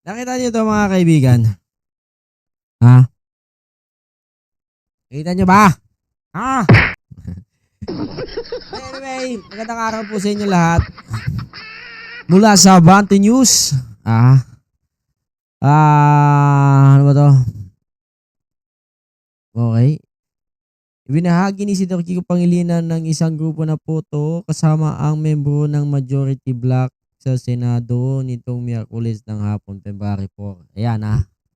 Nakita niyo to mga kaibigan? Ha? Nakita niyo ba? Ha? Anyway, magandang araw po sa inyo lahat. Mula sa Avante News. Ano ba to? Okay. Ibinahagi ni Senator Kiko Pangilinan ng isang grupo na photo kasama ang membro ng Majority Bloc sa Senado nitong Miyerkules ng hapon, February 4. Ayan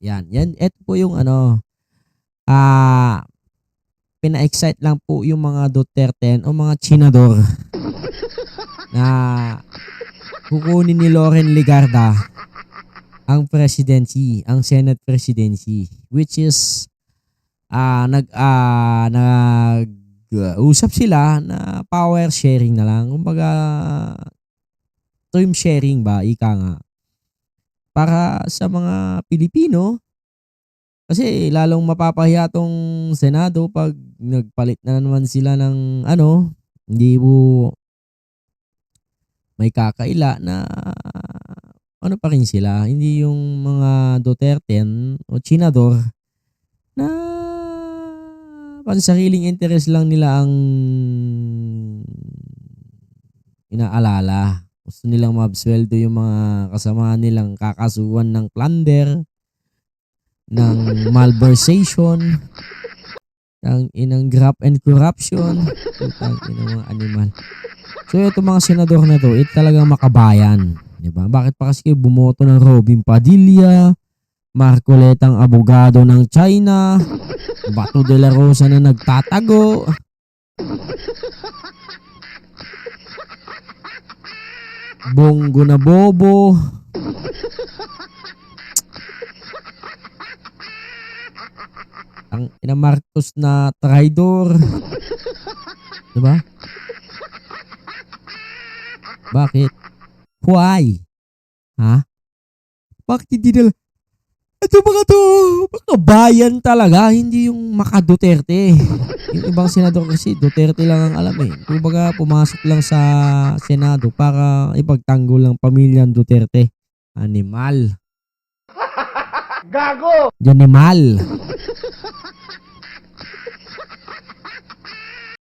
Yan. Ito po yung pina-excite lang po yung mga Duterte o mga Chinador na kukunin ni Loren Legarda ang presidency, ang Senate presidency, which is usap sila na power sharing na lang. Kumbaga term sharing ba, ika nga. Para sa mga Pilipino, kasi lalong mapapahiya tong Senado pag nagpalit na naman sila ng hindi po may kakaila na pa rin sila. Hindi yung mga Duterte o Chinador na pansariling interest lang nila ang inaalala. Gusto nilang mabsweldo yung mga kasama nilang kakasuhan ng plunder, ng malversation, ng inang graft and corruption, ng inang mga animal. So ito mga senador na to, ito talagang makabayan. Diba? Bakit pa kasi kayo bumoto ng Robin Padilla, Marcoletang abogado ng China, Bato de la Rosa na nagtatago, Bongo na bobo, ang ina Marcos na traidor. Diba? Bakit? Why? Ha? Bakit hindi nila? Ito mga to, makabayan talaga, hindi yung maka-Duterte. Yung ibang senador kasi, Duterte lang ang alam eh. Kumbaga, pumasok lang sa Senado para ipagtanggol ng pamilyang Duterte. Animal. Gago! Animal.